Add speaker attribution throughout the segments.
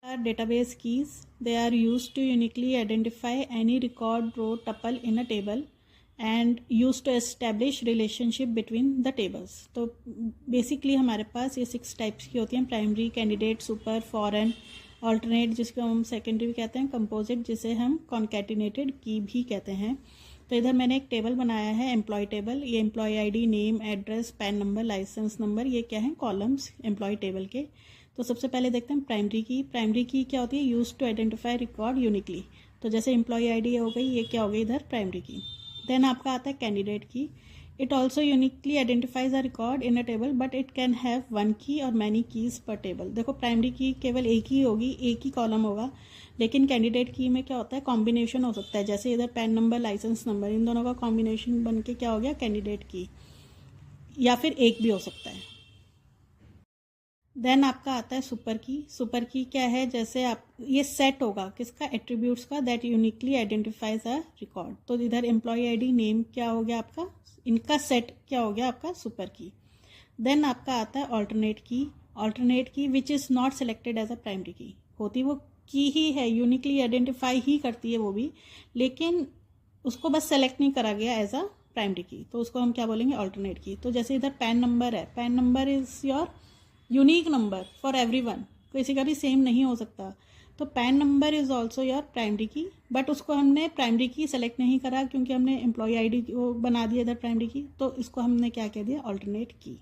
Speaker 1: Are database keys. They are used to uniquely identify any record, row, tuple in a table and used to establish relationship between the tables. तो basically हमारे पास ये 6 types की होती हैं, primary, candidate, super, foreign, alternate जिसको हम secondary भी कहते हैं, कंपोजिट जिसे हम कॉन्कैटिनेटेड की भी कहते हैं। तो इधर मैंने एक टेबल बनाया है, एम्प्लॉय टेबल। ये employ ID, name, address, PAN number, licence number, ये क्या है, कॉलम्स एम्प्लॉय टेबल के। तो सबसे पहले देखते हैं प्राइमरी की। प्राइमरी की क्या होती है, use to identify record uniquely. तो जैसे एम्प्लॉय आईडी हो गई, ये क्या हो गई इधर प्राइमरी की। देन आपका आता है कैंडिडेट की। It also uniquely identifies a record in a table but it can have 1 की और मैनी कीज पर टेबल। देखो प्राइमरी की केवल एक ही होगी, एक ही कॉलम होगा, लेकिन कैंडिडेट की में क्या होता है, कॉम्बिनेशन हो सकता है। जैसे इधर पैन नंबर, लाइसेंस नंबर, इन दोनों का कॉम्बिनेशन बन के क्या हो गया कैंडिडेट की, या फिर एक भी हो सकता है। देन आपका आता है सुपर की। सुपर की क्या है, जैसे आप ये सेट होगा किसका, एट्रीब्यूट्स का, that uniquely identifies a record. तो इधर एम्प्लॉय आईडी, नेम क्या हो गया आपका, इनका सेट क्या हो गया आपका सुपर की। देन आपका आता है alternate key. Alternate key which is not selected as a primary key, होती वो की ही है, यूनिकली आइडेंटिफाई ही करती है वो भी, लेकिन उसको बस सेलेक्ट नहीं करा गया एज अ प्राइमरी की, तो उसको हम क्या बोलेंगे, ऑल्टरनेट की। तो जैसे इधर पैन नंबर है, pan number is your unique number for everyone, किसी का भी सेम नहीं हो सकता। तो pan number is also your primary की, बट उसको हमने प्राइमरी की सेलेक्ट नहीं करा क्योंकि हमने एम्प्लॉय आईडी को बना दिया इधर प्राइमरी की, तो इसको हमने क्या कह दिया, ऑल्टरनेट की।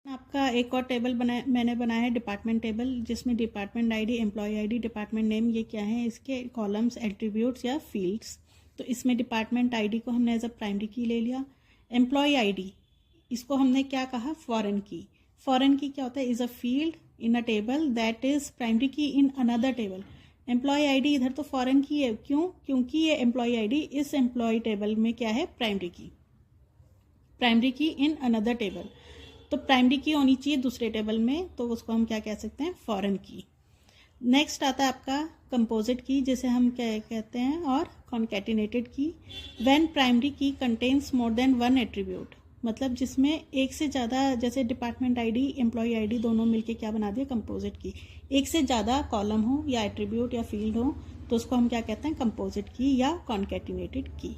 Speaker 1: आपका एक और टेबल मैंने बनाया है डिपार्टमेंट टेबल, जिसमें department ID, employ ID, department name, ये क्या है, इसके कॉलम्स, एट्रीब्यूट्स या फील्ड्स। तो इसमें डिपार्टमेंट आईडी को हमने एज अ प्राइमरी की ले लिया। एम्प्लॉय आईडी, इसको हमने क्या कहा, फॉरेन की। फॉरेन की क्या होता है, is a field in a table that is primary key in another table. Employee ID इधर तो फॉरेन की है, क्यों, क्योंकि ये एम्प्लॉय आईडी इस एम्प्लॉय टेबल में क्या है, primary key, primary key in another table. तो प्राइमरी की होनी चाहिए दूसरे टेबल में, तो उसको हम क्या कह सकते हैं, फॉरेन की। नेक्स्ट आता है आपका कंपोजिट की, जिसे हम क्या कहते हैं, और कॉन्कैटिनेटेड की। व्हेन प्राइमरी की कंटेन्स मोर देन 1 एट्रीब्यूट, मतलब जिसमें एक से ज़्यादा, जैसे डिपार्टमेंट आईडी, एम्प्लॉय आईडी दोनों मिलके क्या बना दिया, कंपोजिट की। एक से ज़्यादा कॉलम हो या एट्रीब्यूट या फील्ड हो, तो उसको हम क्या कहते हैं, कंपोजिट की या कॉन्कैटिनेटेड की।